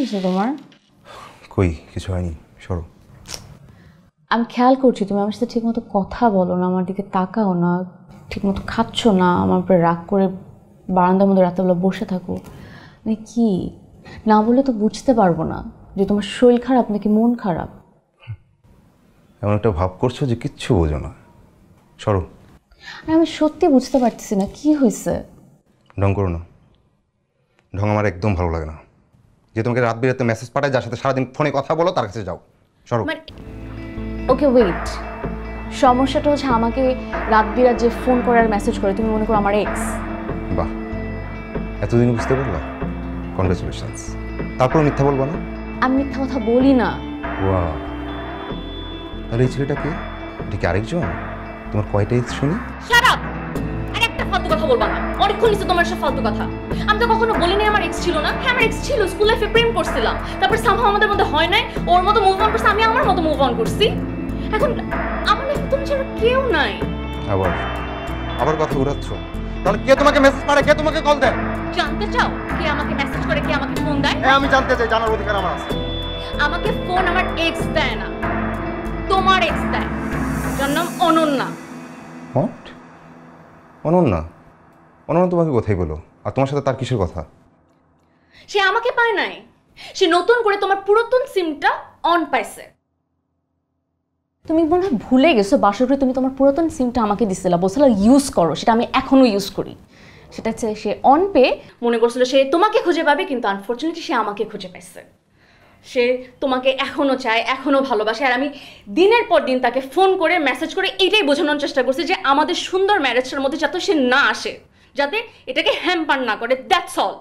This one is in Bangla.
হয়েছে তোমার? কই কিছু হয়নি, সরো। আমি খেয়াল করছি তুমি আমার সাথে ঠিকমতো কথা বলো না, আমার দিকে তাকাও না, ঠিকমতো খাচ্ছ না, আমার উপরে রাগ করে বারান্দার মধ্যে রাতেবেলা বসে থাকো। মানে কি না বলে তো বুঝতে পারবো না যে তোমার শরীর খারাপ নাকি মন খারাপ। এমন একটা ভাব করছো যে কিচ্ছু বোঝো না, সরো। আমি সত্যি বুঝতে পারতেছি না কি হয়েছে। ঢং করো না, ঢং আমার একদম ভালো লাগে না। যে তোমাকে রাত বিরাতে মেসেজ পাঠায়, যার সাথে সারাদিন ফোনে কথা বলো, তার কাছে যাও, সরো। ওকে ওয়েট, সমস্যাটা হচ্ছে আমাকে রাত বিরাত যে ফোন করার মেসেজ করে তুমি মনে করো আমার এক্স। বাহ, এতদিন বুঝতে পারলা, কনগ্রাচুলেশনস। তারপর মিথ্যা বলবো না। আমি মিথ্যা কথা বলি না। ওয়াও, তাহলে এই ছেলেটা কে? এটা কি আরেকজন? তোমার কয়টা এক্স শুনি? Shut up! আর একটা ফালতু কথা বলবা না, অনেকক্ষণ নিচে তোমার সব ফালতু কথা। আমি তো কখনো বলিনি আমার এক্স ছিল না। হ্যাঁ আমার এক্স ছিল, স্কুল লাইফে প্রেম করছিলাম, তারপর সামহাও আমাদের মধ্যে হয় নাই, ওর মতো মুভ অন করছে, আমি আমার মতো মুভ অন করছি। এখন আমার লাইফে তুমি ছাড়া কেউ নাই। আবার আবার কথা ঘুরাচ্ছ। তাহলে কে তোমাকে মেসেজ পাঠায়, কে তোমাকে কল দেয়? জানতে চাও কে আমাকে মেসেজ করে, কে আমাকে ফোন দেয়? হ্যাঁ আমি জানতে চাই, জানার অধিকার আমার আছে। আমাকে ফোন আমার এক্স দেয় না, তোমার এক্স দেয়, যার নাম অনন্যা। হোয়াট? অনন্যা? অনন্যা তোমাকে কোথায় বলো? আর তোমার সাথে তার কিসের কথা? সে আমাকে পায় নাই, সে নতুন করে তোমার পুরাতন সিমটা অন পাইছে। তুমি মনে হয় ভুলে গেছো বাসরে তুমি তোমার পুরাতন সিমটা আমাকে দিছিলা, বলছিলা ইউজ করো, সেটা আমি এখনো ইউজ করি। সেটা হচ্ছে সে অন পে মনে করছিল সে তোমাকে খুঁজে পাবে, কিন্তু আনফরচুনেটলি সে আমাকে খুঁজে পাইছে। সে তোমাকে এখনো চায়, এখনো ভালোবাসে, আর আমি দিনের পর দিন তাকে ফোন করে মেসেজ করে এইটাই বোঝানোর চেষ্টা করছি যে আমাদের সুন্দর ম্যারেজটার মধ্যে যাতে সে না আসে, যাতে এটাকে হ্যাম্পার না করে, দ্যাটস অল।